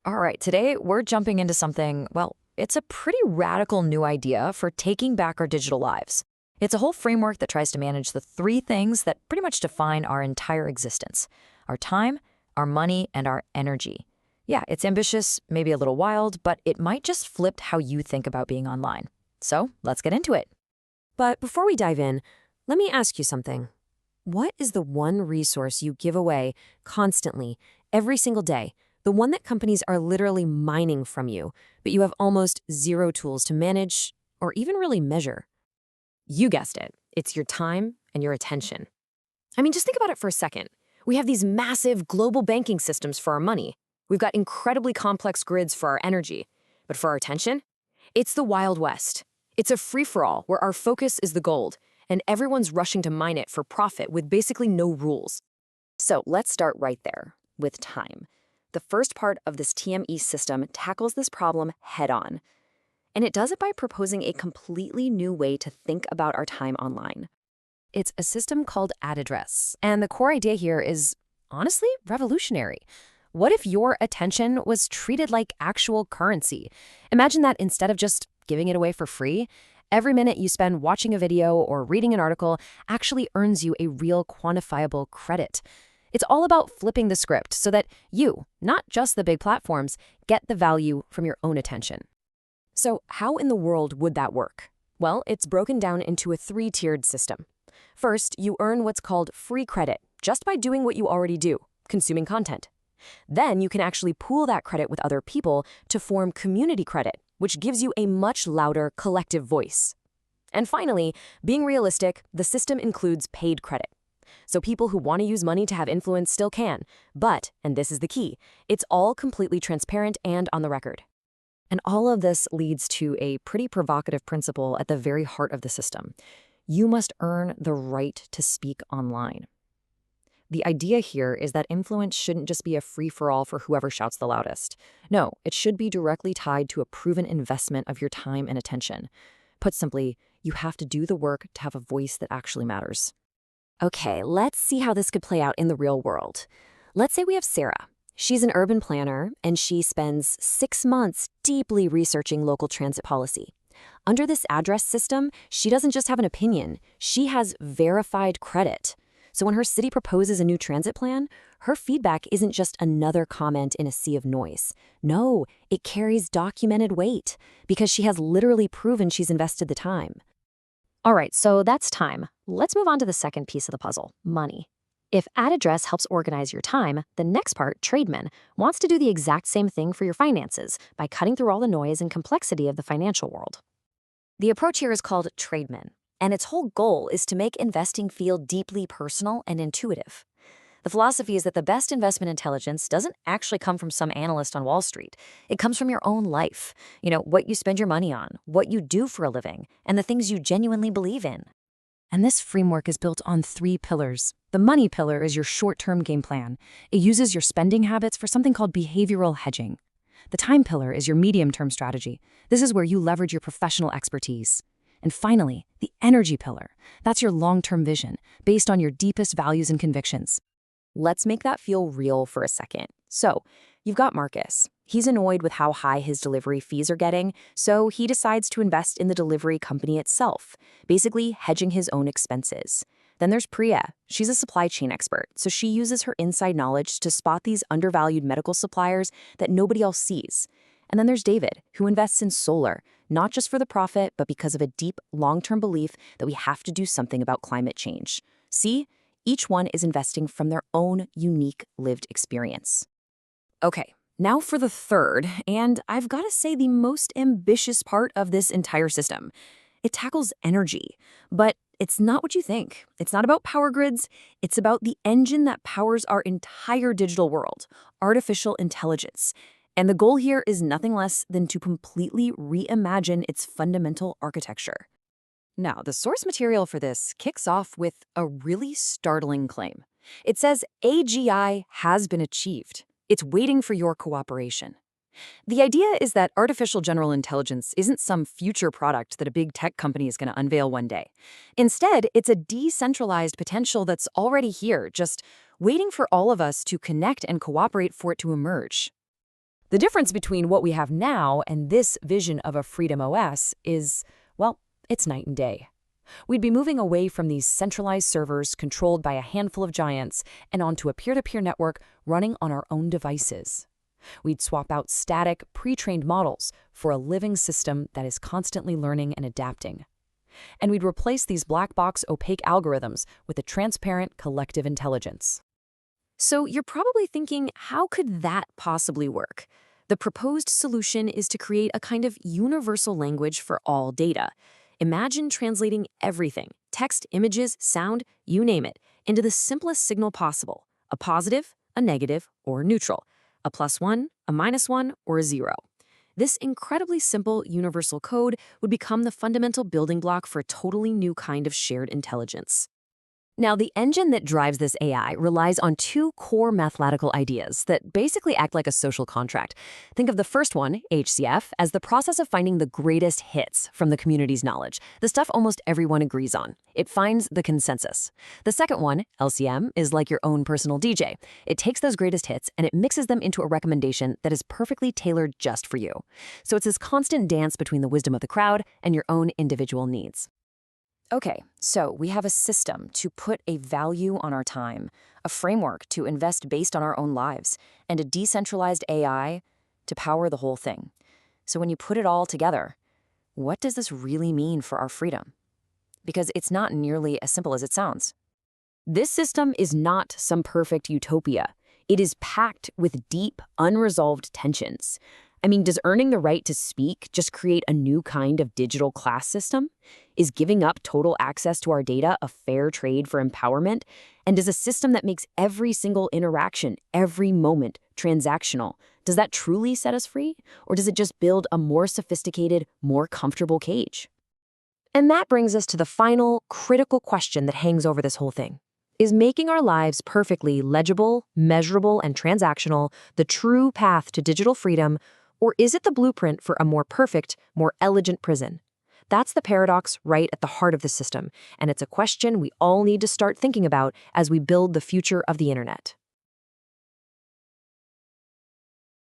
All right, today we're jumping into something, well, it's a pretty radical new idea for taking back our digital lives. It's a whole framework that tries to manage the three things that pretty much define our entire existence: our time, our money, and our energy. Yeah, it's ambitious, maybe a little wild, but it might just flip how you think about being online. So let's get into it. But before we dive in, let me ask you something. What is the one resource you give away constantly, every single day? The one that companies are literally mining from you, but you have almost zero tools to manage or even really measure? You guessed it. It's your time and your attention. I mean, just think about it for a second. We have these massive global banking systems for our money. We've got incredibly complex grids for our energy. But for our attention, it's the Wild West. It's a free-for-all where our focus is the gold, and everyone's rushing to mine it for profit with basically no rules. So let's start right there, with time. The first part of this TME system tackles this problem head-on. And it does it by proposing a completely new way to think about our time online. It's a system called ad address, and the core idea here is, honestly, revolutionary. What if your attention was treated like actual currency? Imagine that instead of just giving it away for free, every minute you spend watching a video or reading an article actually earns you a real quantifiable credit. It's all about flipping the script so that you, not just the big platforms, get the value from your own attention. So how in the world would that work? Well, it's broken down into a three-tiered system. First, you earn what's called free credit just by doing what you already do, consuming content. Then you can actually pool that credit with other people to form community credit, which gives you a much louder collective voice. And finally, being realistic, the system includes paid credit. So people who want to use money to have influence still can, but, and this is the key, it's all completely transparent and on the record. And all of this leads to a pretty provocative principle at the very heart of the system. You must earn the right to speak online. The idea here is that influence shouldn't just be a free-for-all for whoever shouts the loudest. No, it should be directly tied to a proven investment of your time and attention. Put simply, you have to do the work to have a voice that actually matters. Okay, let's see how this could play out in the real world. Let's say we have Sarah. She's an urban planner, and she spends 6 months deeply researching local transit policy. Under this address system, she doesn't just have an opinion, she has verified credit. So when her city proposes a new transit plan, her feedback isn't just another comment in a sea of noise. No, it carries documented weight because she has literally proven she's invested the time. All right, so that's time. Let's move on to the second piece of the puzzle, money. If ad address helps organize your time, the next part, Trademan, wants to do the exact same thing for your finances by cutting through all the noise and complexity of the financial world. The approach here is called Trademan, and its whole goal is to make investing feel deeply personal and intuitive. The philosophy is that the best investment intelligence doesn't actually come from some analyst on Wall Street. It comes from your own life, what you spend your money on, what you do for a living, and the things you genuinely believe in. And this framework is built on 3 pillars. The money pillar is your short-term game plan. It uses your spending habits for something called behavioral hedging. The time pillar is your medium-term strategy. This is where you leverage your professional expertise. And finally, the energy pillar. That's your long-term vision, based on your deepest values and convictions. Let's make that feel real for a second. So, you've got Marcus. He's annoyed with how high his delivery fees are getting, so he decides to invest in the delivery company itself, basically hedging his own expenses. Then there's Priya. She's a supply chain expert, so she uses her inside knowledge to spot these undervalued medical suppliers that nobody else sees. And then there's David, who invests in solar, not just for the profit, but because of a deep, long-term belief that we have to do something about climate change. See? Each one is investing from their own unique lived experience. Okay, now for the third, and I've got to say the most ambitious part of this entire system. It tackles energy, but it's not what you think. It's not about power grids. It's about the engine that powers our entire digital world, artificial intelligence. And the goal here is nothing less than to completely reimagine its fundamental architecture. Now, the source material for this kicks off with a really startling claim. It says AGI has been achieved. It's waiting for your cooperation. The idea is that artificial general intelligence isn't some future product that a big tech company is going to unveil one day. Instead, it's a decentralized potential that's already here, just waiting for all of us to connect and cooperate for it to emerge. The difference between what we have now and this vision of a Freedom OS is, well, it's night and day. We'd be moving away from these centralized servers controlled by a handful of giants and onto a peer-to-peer network running on our own devices. We'd swap out static, pre-trained models for a living system that is constantly learning and adapting. And we'd replace these black box opaque algorithms with a transparent collective intelligence. So you're probably thinking, how could that possibly work? The proposed solution is to create a kind of universal language for all data. Imagine translating everything, text, images, sound, you name it, into the simplest signal possible, a positive, a negative, or neutral, a +1, a -1, or a 0. This incredibly simple universal code would become the fundamental building block for a totally new kind of shared intelligence. Now, the engine that drives this AI relies on two core mathematical ideas that basically act like a social contract. Think of the first one, HCF, as the process of finding the greatest hits from the community's knowledge, the stuff almost everyone agrees on. It finds the consensus. The second one, LCM, is like your own personal DJ. It takes those greatest hits and it mixes them into a recommendation that is perfectly tailored just for you. So it's this constant dance between the wisdom of the crowd and your own individual needs. Okay, so we have a system to put a value on our time, a framework to invest based on our own lives, and a decentralized AI to power the whole thing. So when you put it all together, what does this really mean for our freedom? Because it's not nearly as simple as it sounds. This system is not some perfect utopia. It is packed with deep, unresolved tensions. I mean, does earning the right to speak just create a new kind of digital class system? Is giving up total access to our data a fair trade for empowerment? And does a system that makes every single interaction, every moment, transactional, does that truly set us free? Or does it just build a more sophisticated, more comfortable cage? And that brings us to the final, critical question that hangs over this whole thing. Is making our lives perfectly legible, measurable, and transactional the true path to digital freedom? Or is it the blueprint for a more perfect, more elegant prison? That's the paradox right at the heart of the system, and it's a question we all need to start thinking about as we build the future of the internet.